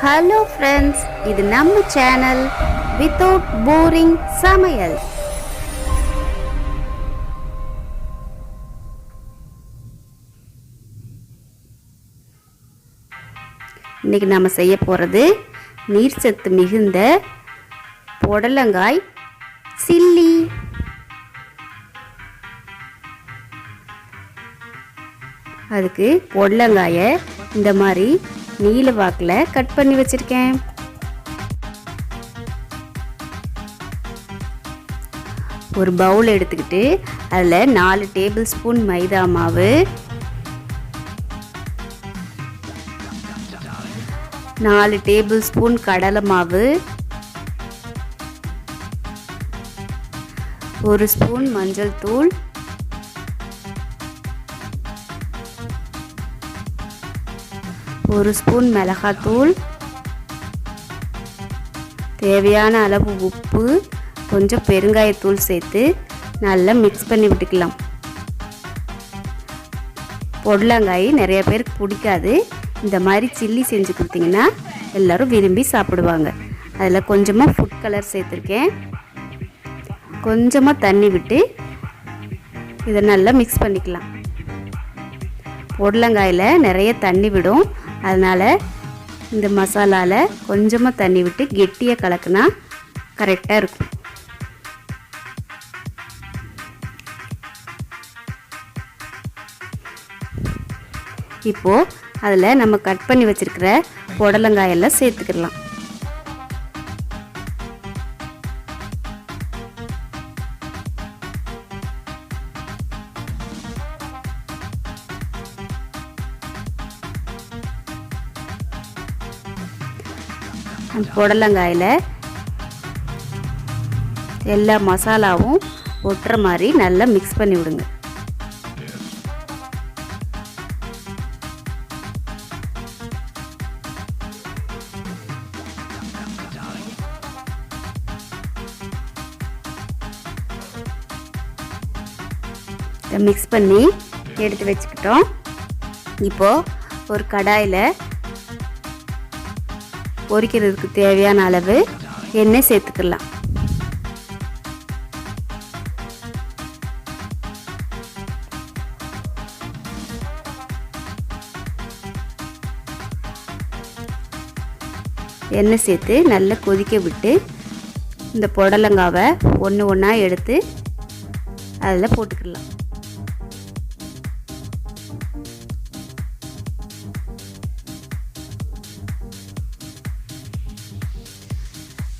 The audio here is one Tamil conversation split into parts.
ஹலோ ஃப்ரெண்ட்ஸ், இது நம்ம சேனல் வித்தவுட் போரிங் சமையல். இன்னைக்கு நம்ம செய்ய போகிறது நீர் சத்து மிகுந்த புடலங்காய் சில்லி. அதுக்கு புடலங்காயை இந்த மாதிரி நீல வாக்கில் கட் பண்ணி வச்சிருக்கேன். ஒரு பவுல் எடுத்துக்கிட்டு அதில் 4 டேபிள் ஸ்பூன் மைதா மாவு, 4 டேபிள் ஸ்பூன் கடலை மாவு, 1 ஸ்பூன் மஞ்சள் தூள், 1 ஸ்பூன் மிளகாத்தூள், தேவையான அளவு உப்பு, கொஞ்சம் பெருங்காயத்தூள் சேர்த்து நல்லா மிக்ஸ் பண்ணி விட்டுக்கலாம். புடலங்காய் நிறைய பேருக்கு பிடிக்காது. இந்த மாதிரி சில்லி செஞ்சு கொடுத்தீங்கன்னா எல்லோரும் விரும்பி சாப்பிடுவாங்க. அதில் கொஞ்சமாக ஃபுட் கலர் சேர்த்துருக்கேன். கொஞ்சமாக தண்ணி விட்டு இதை நல்லா மிக்ஸ் பண்ணிக்கலாம். புடலங்காயில் நிறைய தண்ணி விடும், அதனால் இந்த மசாலாவில் கொஞ்சமாக தண்ணி விட்டு கெட்டியாக கலக்குனா கரெக்டாக இருக்கும். இப்போது அதில் நம்ம கட் பண்ணி வச்சுருக்கிற புடலங்காயெல்லாம் சேர்த்துக்கலாம். புடலங்காயில் எல்லா மசாலாவும் ஒட்டுற மாதிரி நல்லா மிக்ஸ் பண்ணி விடுங்க. மிக்ஸ் பண்ணி எடுத்து வச்சுக்கிட்டோம். இப்போது ஒரு கடாயில் பொரிக்கிறதுக்கு தேவையான அளவு எண்ணெய் சேர்த்துக்கலாம். எண்ணெய் சேர்த்து நல்லா கொதிக்க விட்டு இந்த புடலங்காவை ஒன்று ஒன்றா எடுத்து அதில் போட்டுக்கலாம்.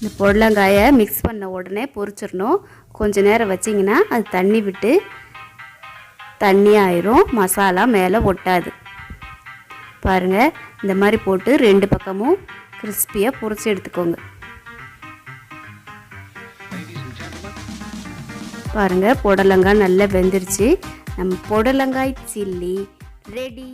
இந்த புடலங்காயை மிக்ஸ் பண்ண உடனே பொரிச்சிடணும். கொஞ்சம் நேரம் வச்சிங்கன்னா அது தண்ணி விட்டு தண்ணி ஆயிரும், மசாலா மேலே ஒட்டாது. பாருங்கள், இந்த மாதிரி போட்டு 2 பக்கமும் கிறிஸ்பியாக பொரிச்சு எடுத்துக்கோங்க. பாருங்கள், புடலங்காய் நல்லா வெந்துருச்சு. நம்ம புடலங்காய் சில்லி ரெடி.